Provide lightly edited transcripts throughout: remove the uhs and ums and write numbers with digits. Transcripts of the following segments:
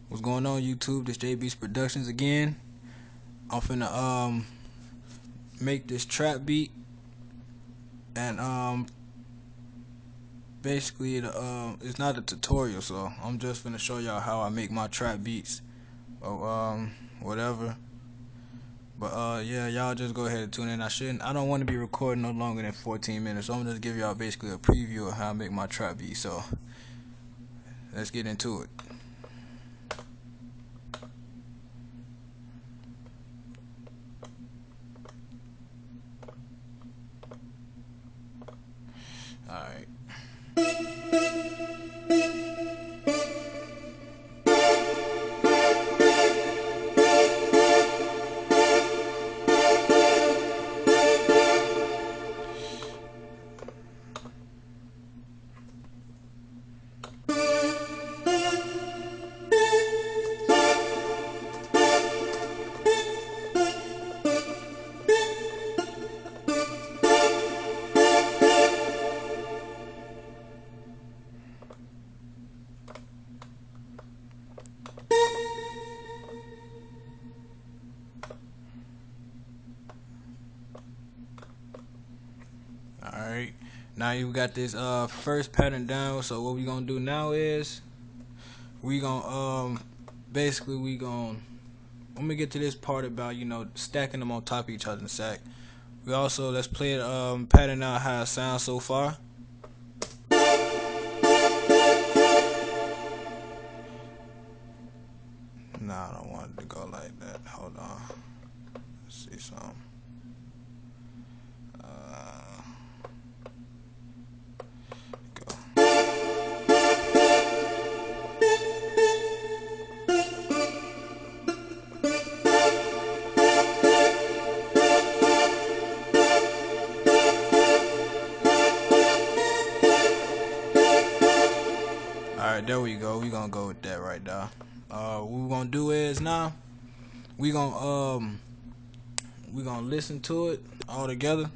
What's going on, YouTube? This JB's Productions again. I'm finna make this trap beat, and basically it's not a tutorial, so I'm just finna show y'all how I make my trap beats or whatever. But yeah, y'all just go ahead and tune in. I don't want to be recording no longer than 14 minutes, so I'm just give y'all basically a preview of how I make my trap beat. So let's get into it. Alright. Alright, now you got this first pattern down. So what we gonna do now is we gonna basically I'm gonna get to this part about stacking them on top of each other in a sec. We also let's play it pattern out how it sounds so far. Nah, I don't want it to go like that. Hold on. Let's see something. Go. Alright, there we go. We gonna go with that right there. What we're gonna do is now we gonna listen to it all together.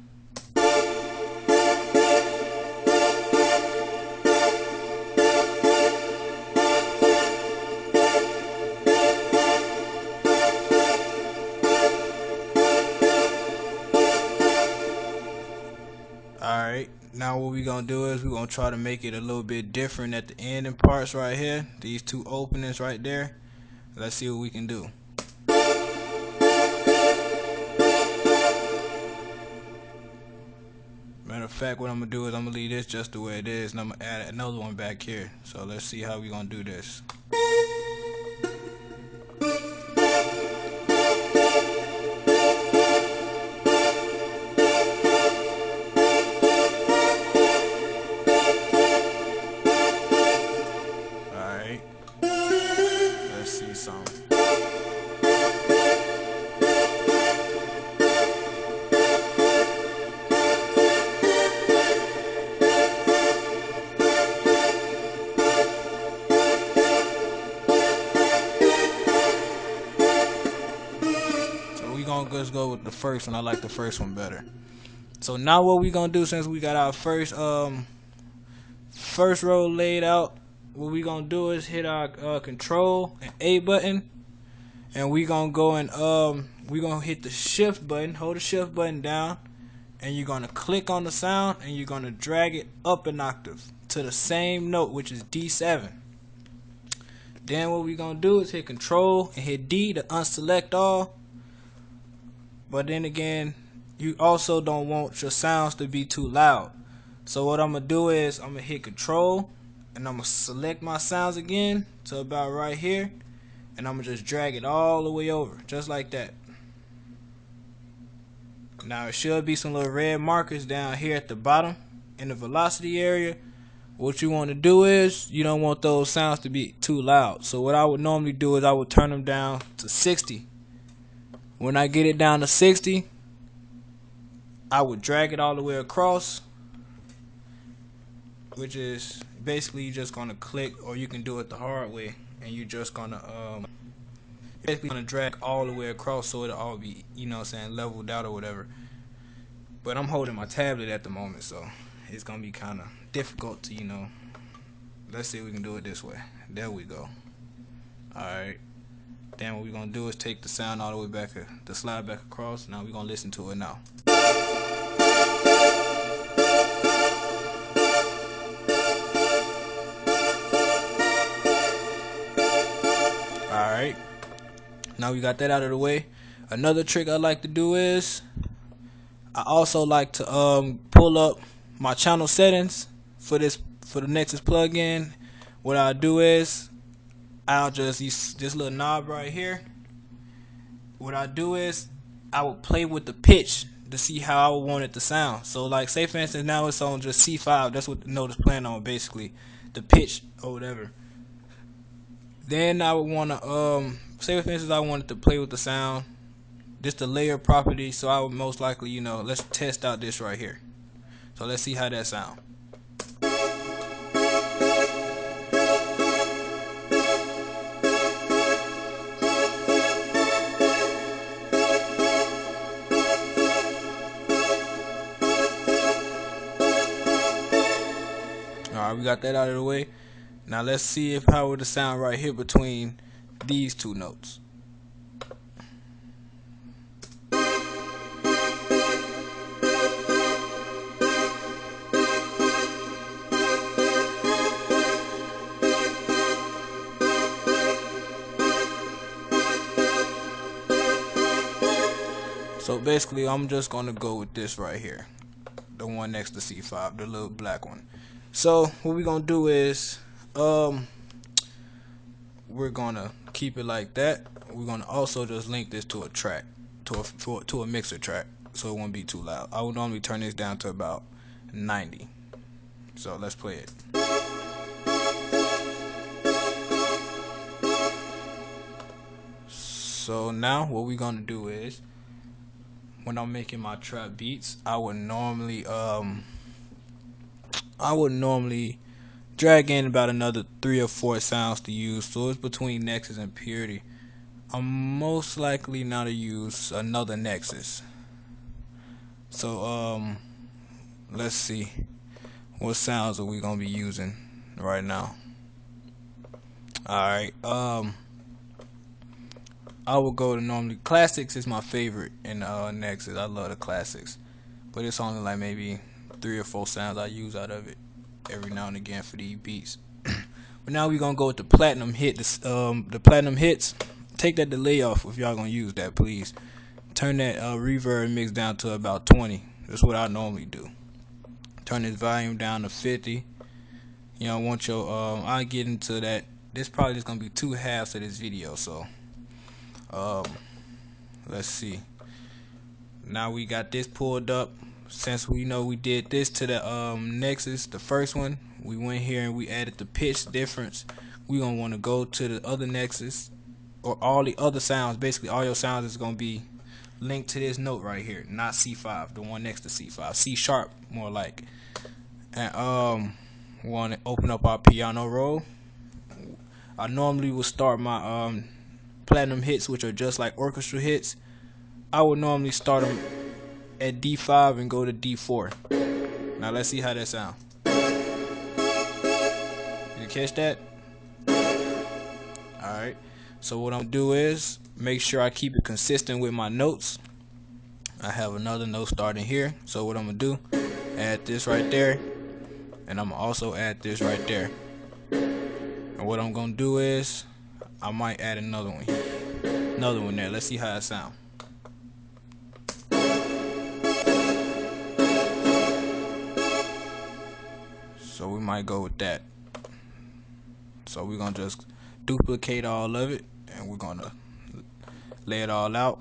Alright, now what we gonna do is we gonna try to make it a little bit different at the ending parts right here. These two openings right there. Let's see what we can do. Matter of fact, what I'm gonna do is I'm gonna leave this just the way it is, and I'm gonna add another one back here. So let's see how we gonna do this. Alright, let's see something. So we gonna just go with the first one. I like the first one better. So now what we gonna do, since we got our first row laid out, what we gonna do is hit our control and A button, and we gonna go and we gonna hit the shift button, hold the shift button down, and you're gonna click on the sound and you're gonna drag it up an octave to the same note, which is D7. Then what we gonna do is hit control and hit D to unselect all. But then again, you also don't want your sounds to be too loud. So what I'm gonna do is I'm gonna hit control and I'm gonna select my sounds again to about right here, and I'm gonna just drag it all the way over, just like that. Now it should be some little red markers down here at the bottom in the velocity area. What you want to do is you don't want those sounds to be too loud. So what I would normally do is I would turn them down to 60. When I get it down to 60, I would drag it all the way across, which is basically you're just gonna click, or you can do it the hard way, and you're just gonna basically gonna drag all the way across so it'll all be, leveled out or whatever. But I'm holding my tablet at the moment, so it's gonna be kind of difficult to, let's see if we can do it this way. There we go. Alright. Then what we're gonna do is take the sound all the way back, the slide back across. Now we're gonna listen to it now. Alright. Now we got that out of the way. Another trick I like to do is I also like to pull up my channel settings for the Nexus plugin. What I'll do is I'll just use this little knob right here. What I do is I will play with the pitch to see how I would want it to sound. So like say for instance now it's on just C5. That's what the note is playing on basically, the pitch or whatever. Then I would want to say for instance I wanted to play with the sound, just the layer property. So I would most likely, you know, let's test out this right here. So let's see how that sounds. Alright, we got that out of the way. Now let's see if how would the sound right here between these two notes. So basically I'm just gonna go with this right here, the one next to C5, the little black one. So what we're gonna do is we're gonna keep it like that. We're gonna also just link this to a track, to a mixer track, so it won't be too loud. I would normally turn this down to about 90. So let's play it. So now what we're gonna do is, when I'm making my trap beats, I would normally drag in about another 3 or 4 sounds to use. So it's between Nexus and Purity. I'm most likely now to use another Nexus. So let's see, what sounds are we gonna be using right now? Alright, I will go to normally classics is my favorite in Nexus. I love the classics, but it's only like maybe 3 or 4 sounds I use out of it every now and again for these beats. But now we're gonna go with the platinum hit. The platinum hits. Take that delay off if y'all gonna use that, please. Turn that reverb mix down to about 20. That's what I normally do. Turn this volume down to 50. You know, I want your I'll get into that. This probably just gonna be 2 halves of this video, so let's see. Now we got this pulled up. Since we know we did this to the Nexus, the first one, we went here and we added the pitch difference. We gonna want to go to the other Nexus, or all the other sounds. Basically all your sounds is gonna be linked to this note right here, not C5, the one next to C5, C sharp more like. And we want to open up our piano roll. I normally will start my platinum hits, which are just like orchestra hits. I would normally start them at D5 and go to D4. Now let's see how that sounds. You catch that? Alright, so what I'm gonna do is make sure I keep it consistent with my notes. I have another note starting here, so what I'm gonna do, add this right there, and I'm gonna also add this right there. And what I'm gonna do is I might add another one there. Let's see how it sounds. So we might go with that. So we're gonna just duplicate all of it and we're gonna lay it all out.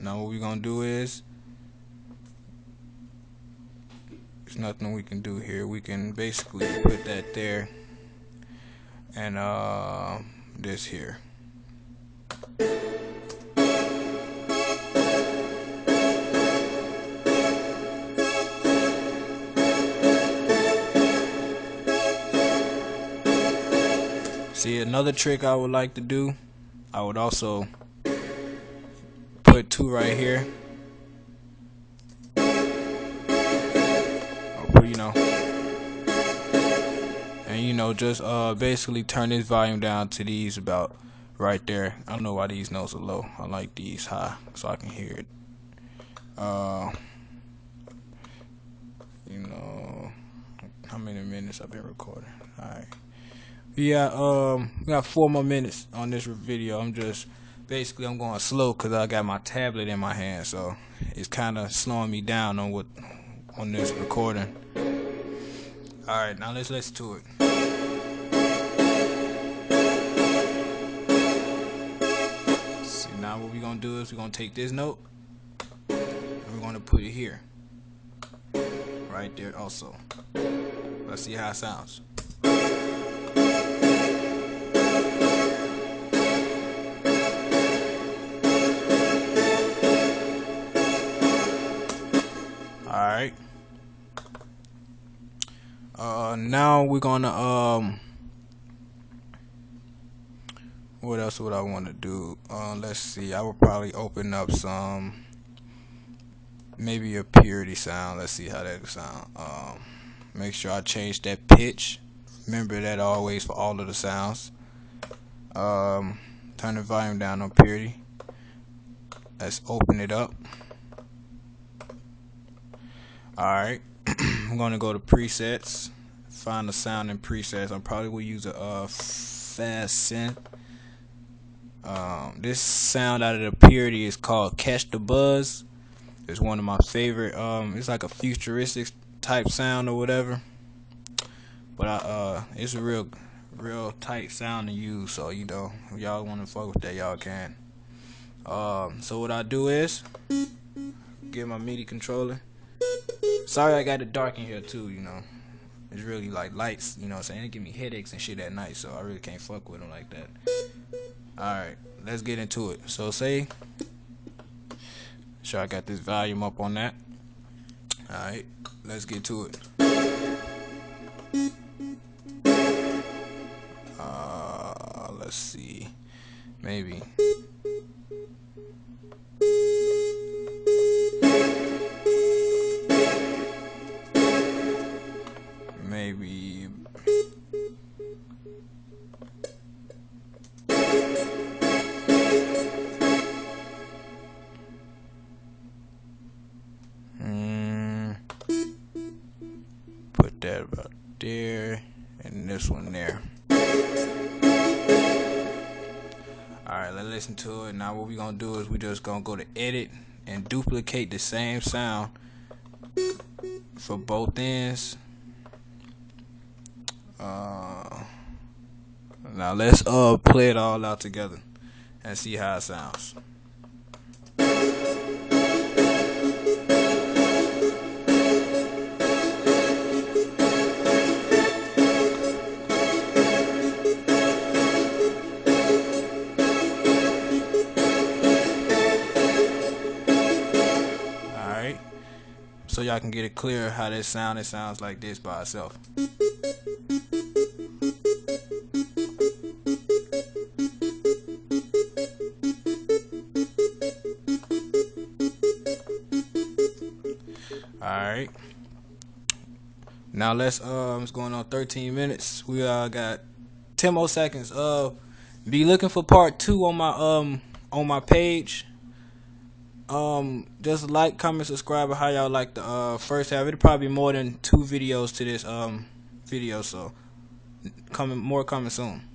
Now what we're gonna do is, there's nothing we can do here. We can basically put that there and this here. See, another trick I would like to do, I would also put 2 right here. Or put, you know, and And just basically turn this volume down to these about right there. I don't know why these notes are low. I like these high so I can hear it. How many minutes I've been recording? Alright. Yeah, we got 4 more minutes on this video. I'm going slow because I got my tablet in my hand, so it's kind of slowing me down on this recording. Alright, now let's listen to it. See, now what we're gonna do is we're gonna take this note and we're gonna put it here. Right there also. Let's see how it sounds. Alright. Now we're gonna what else would I want to do? Let's see. I would probably open up maybe a purity sound. Let's see how that sound. Make sure I change that pitch. Remember that always for all of the sounds. Turn the volume down on purity. Let's open it up. Alright. I'm gonna go to presets. Find the sound in presets. I probably will use a fast synth. This sound out of the purity is called Catch the Buzz. It's one of my favorite. It's like a futuristic type sound or whatever, but it's a real tight sound to use. So if y'all want to fuck with that, y'all can. So what I do is get my MIDI controller. Sorry I got it dark in here too. It's really like lights. Saying it give me headaches and shit at night, so I really can't fuck with them like that. Alright, let's get into it. So sure I got this volume up on that. Alright, let's get to it. Let's see. Maybe. Put that about there and this one there. Alright, let's listen to it. Now what we're gonna do is we're just gonna go to edit and duplicate the same sound for both ends. Now let's play it all out together and see how it sounds. Alright, so y'all can get it clear how this sound. It sounds like this by itself. Alright, now it's going on 13 minutes. We got 10 more seconds. Be looking for part 2 on my page. Just like, comment, subscribe, or how y'all like the first half. It'll probably be more than 2 videos to this video, so more coming soon.